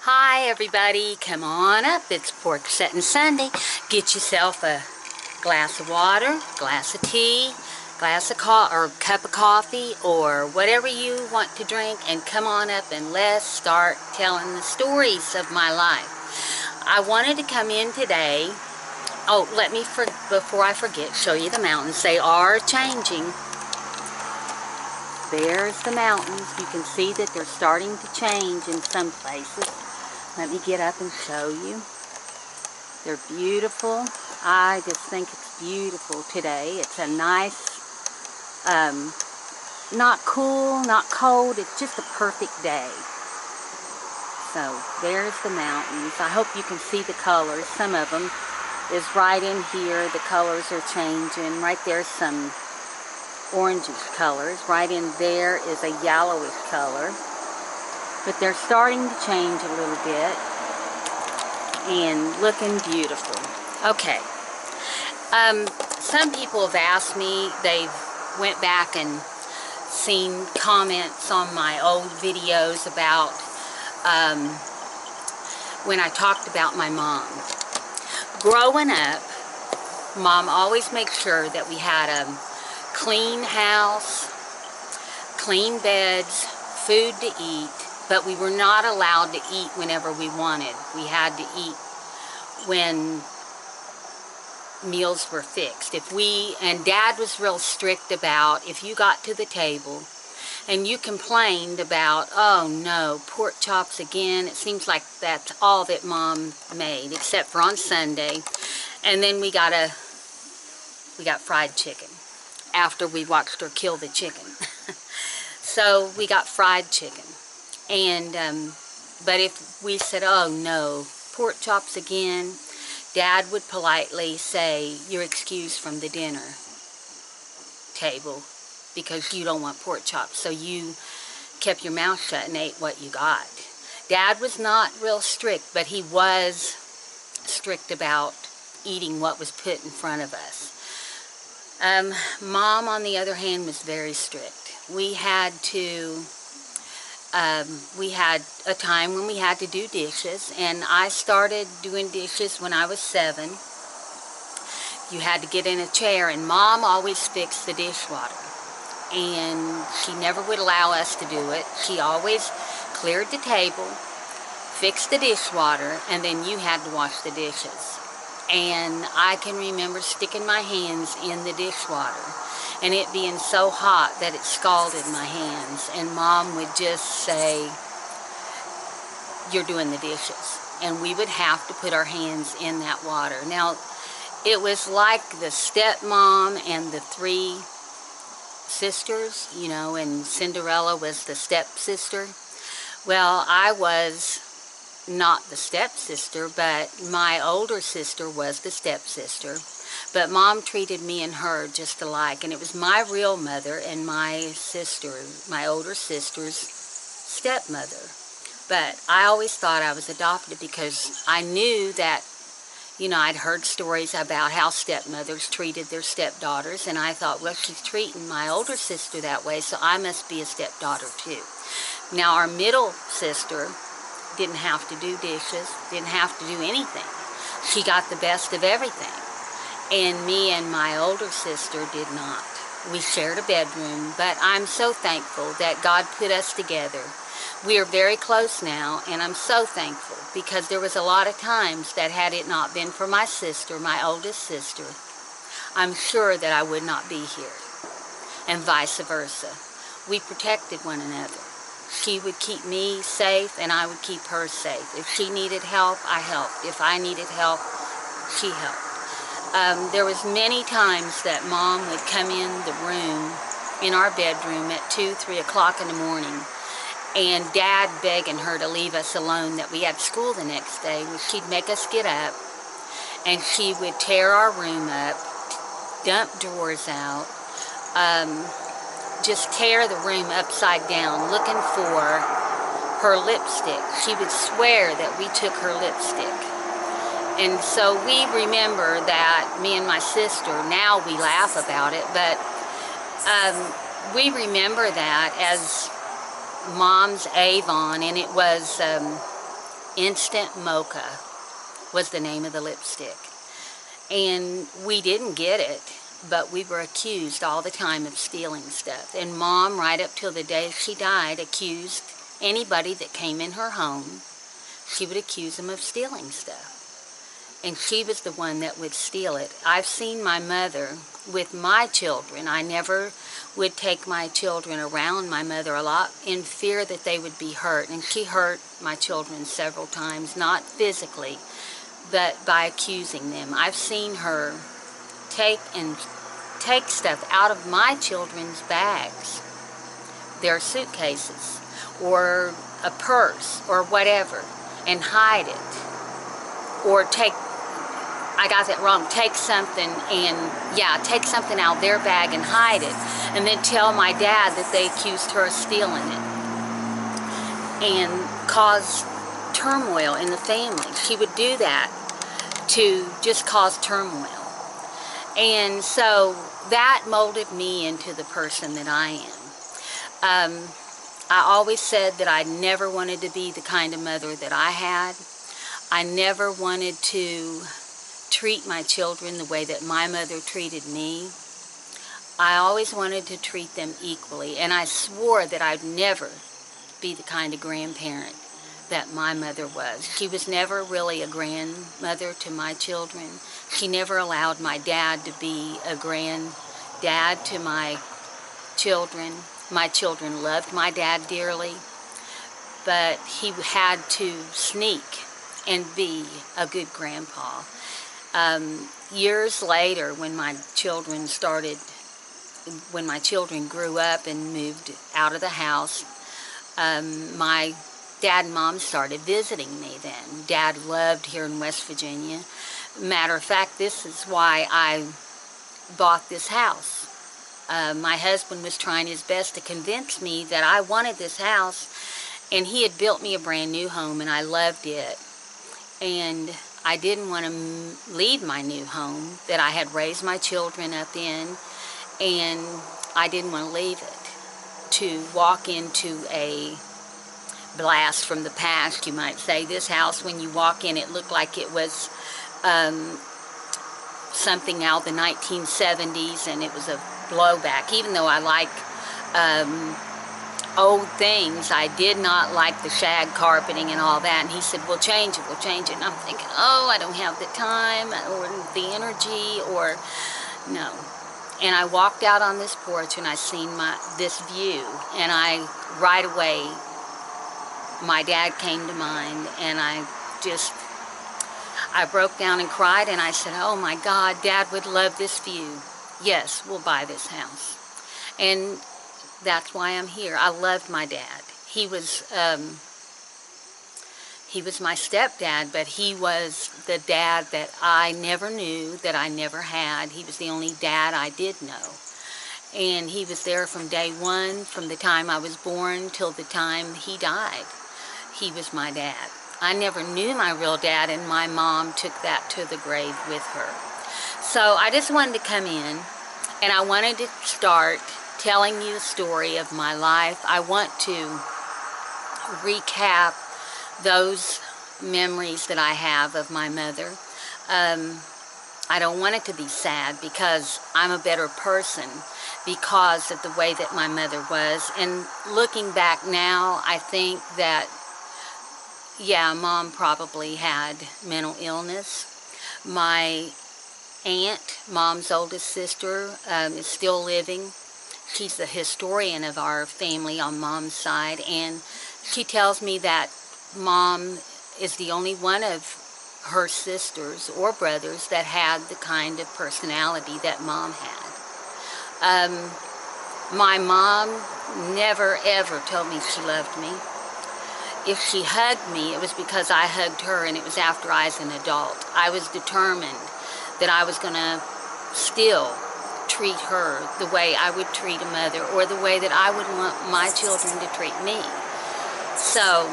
Hi everybody, come on up. It's Porch Settin Sunday. Get yourself a glass of water, glass of tea, glass of or cup of coffee, or whatever you want to drink, and come on up and let's start telling the stories of my life. I wanted to come in today. Oh, let me, before I forget, show you the mountains. They are changing. There's the mountains. You can see that they're starting to change in some places. Let me get up and show you. They're beautiful. I just think it's beautiful today. It's a nice, not cool, not cold. It's just a perfect day. So there's the mountains. I hope you can see the colors. Some of them is right in here. The colors are changing. Right there's some orangish colors. Right in there is a yellowish color. But they're starting to change a little bit and looking beautiful. Okay. Some people have asked me, they've went back and seen comments on my old videos about when I talked about my mom. Growing up, Mom always made sure that we had a clean house, clean beds, food to eat. But we were not allowed to eat whenever we wanted. We had to eat when meals were fixed. And Dad was real strict about, if you got to the table and you complained about, oh no, pork chops again, it seems like that's all that Mom made, except for on Sunday. And then we got fried chicken after we watched her kill the chicken. So we got fried chicken. And, but if we said, oh no, pork chops again, Dad would politely say, you're excused from the dinner table because you don't want pork chops. So you kept your mouth shut and ate what you got. Dad was not real strict, but he was strict about eating what was put in front of us. Mom, on the other hand, was very strict. We had a time when we had to do dishes, and I started doing dishes when I was 7. You had to get in a chair, and Mom always fixed the dishwater, and she never would allow us to do it. She always cleared the table, fixed the dishwater, and then you had to wash the dishes. And I can remember sticking my hands in the dishwater and it being so hot that it scalded my hands. And Mom would just say, you're doing the dishes. And we would have to put our hands in that water. Now, it was like the stepmom and the 3 sisters, you know, and Cinderella was the stepsister. Well, I was not the stepsister, but my older sister was the stepsister. But Mom treated me and her just alike, and it was my real mother and my sister, my older sister's stepmother. But I always thought I was adopted because I knew that, you know, I'd heard stories about how stepmothers treated their stepdaughters, and I thought, well, she's treating my older sister that way, so I must be a stepdaughter too. Now, our middle sister didn't have to do dishes, didn't have to do anything. She got the best of everything. And me and my older sister did not. We shared a bedroom, but I'm so thankful that God put us together. We are very close now, and I'm so thankful because there was a lot of times that had it not been for my sister, my oldest sister, I'm sure that I would not be here, and vice versa. We protected one another. She would keep me safe, and I would keep her safe. If she needed help, I helped. If I needed help, she helped. There was many times that Mom would come in the room, in our bedroom, at 2, 3 o'clock in the morning, and Dad begging her to leave us alone, that we had school the next day. She'd make us get up, and she would tear our room up, dump drawers out, just tear the room upside down, looking for her lipstick. She would swear that we took her lipstick. And so we remember that, me and my sister, now we laugh about it, but we remember that as Mom's Avon, and it was Instant Mocha was the name of the lipstick. And we didn't get it, but we were accused all the time of stealing stuff. And Mom, right up till the day she died, accused anybody that came in her home, she would accuse them of stealing stuff. And she was the one that would steal it. I've seen my mother with my children. I never would take my children around my mother a lot in fear that they would be hurt. And she hurt my children several times, not physically, but by accusing them. I've seen her take stuff out of my children's bags, their suitcases, or a purse, or whatever, and hide it. Or I got that wrong, take something out of their bag and hide it, and then tell my dad that they accused her of stealing it, and cause turmoil in the family. She would do that to just cause turmoil. And so that molded me into the person that I am. I always said that I never wanted to be the kind of mother that I had. I never wanted to treat my children the way that my mother treated me. I always wanted to treat them equally, and I swore that I'd never be the kind of grandparent that my mother was. She was never really a grandmother to my children. She never allowed my dad to be a granddad to my children. My children loved my dad dearly, but he had to sneak and be a good grandpa. Years later, when my children grew up and moved out of the house, my Dad and Mom started visiting me then. Dad loved here in West Virginia. Matter of fact, this is why I bought this house. My husband was trying his best to convince me that I wanted this house, and he had built me a brand new home, and I loved it. And I didn't want to leave my new home that I had raised my children up in, and I didn't want to leave it to walk into a blast from the past, you might say. This house, when you walk in, it looked like it was something out of the 1970s, and it was a blowback. Even though I like old things, I did not like the shag carpeting and all that. And he said, we'll change it, we'll change it. And I'm thinking, oh, I don't have the time or the energy, or no. And I walked out on this porch and I seen this view, and right away, my dad came to mind, and I broke down and cried, and I said, oh my God, Dad would love this view. Yes, we'll buy this house. And that's why I'm here. I loved my dad. He was my stepdad, but he was the dad that I never knew, that I never had. He was the only dad I did know. And he was there from day one, from the time I was born till the time he died. He was my dad. I never knew my real dad, and my mom took that to the grave with her. So I just wanted to come in, and I wanted to start telling you the story of my life. I want to recap those memories that I have of my mother. I don't want it to be sad, because I'm a better person because of the way that my mother was. And looking back now, I think that, yeah, Mom probably had mental illness. My aunt, Mom's oldest sister, is still living. She's the historian of our family on Mom's side, and she tells me that Mom is the only one of her sisters or brothers that had the kind of personality that Mom had. My mom never ever told me she loved me. If she hugged me, it was because I hugged her, and it was after I was an adult. I was determined that I was going to still treat her the way I would treat a mother, or the way that I would want my children to treat me. So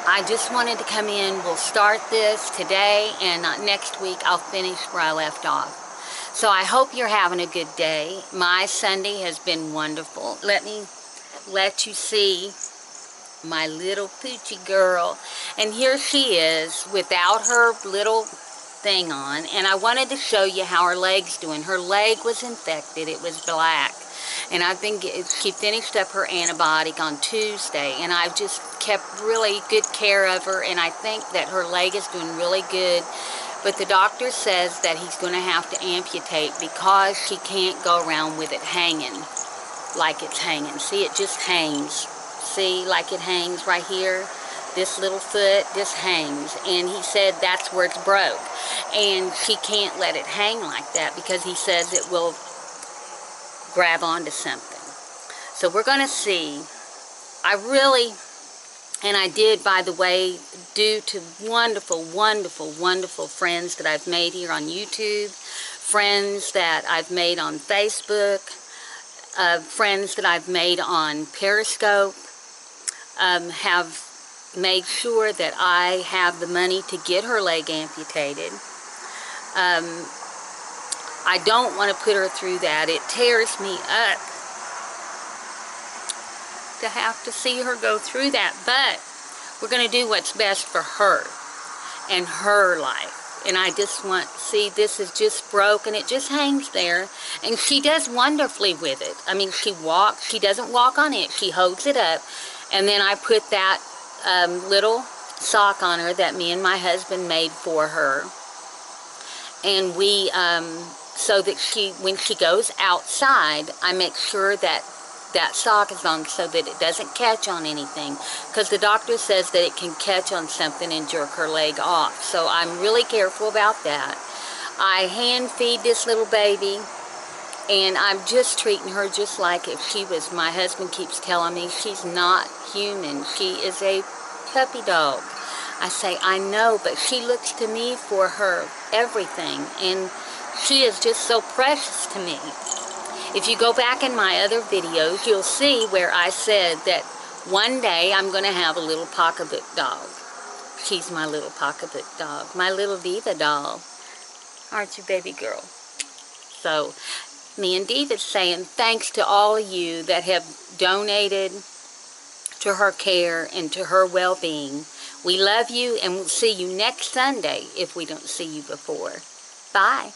I just wanted to come in. We'll start this today, and next week I'll finish where I left off. So I hope you're having a good day. My Sunday has been wonderful. Let me let you see my little poochie girl. And here she is without her little thing on. And I wanted to show you how her leg's doing. Her leg was infected. It was black. And she finished up her antibiotic on Tuesday. And I've just kept really good care of her. And I think that her leg is doing really good. But the doctor says that he's going to have to amputate because she can't go around with it hanging like it's hanging. See, it just hangs. See, like it hangs right here. This little foot just hangs. And he said that's where it's broke. And she can't let it hang like that because he says it will grab onto something. So we're going to see. And I did, by the way, due to wonderful, wonderful, wonderful friends that I've made here on YouTube, friends that I've made on Facebook, friends that I've made on Periscope, have made sure that I have the money to get her leg amputated. I don't want to put her through that. It tears me up to have to see her go through that, but we're going to do what's best for her and her life. And I just want, see, this is just broken. It just hangs there, and she does wonderfully with it. I mean, she doesn't walk on it. She holds it up, and then I put that little sock on her that me and my husband made for her, and we so that when she goes outside, I make sure that that sock is on so that it doesn't catch on anything, because the doctor says that it can catch on something and jerk her leg off. So I'm really careful about that. I hand feed this little baby, and I'm just treating her just like if she was, my husband keeps telling me she's not human. She is a puppy dog. I say, I know, but she looks to me for her everything, and she is just so precious to me. If you go back in my other videos, you'll see where I said that one day I'm going to have a little pocketbook dog. She's my little pocketbook dog, my little Diva doll. Aren't you, baby girl? So, me and Diva's saying thanks to all of you that have donated to her care and to her well-being. We love you, and we'll see you next Sunday if we don't see you before. Bye.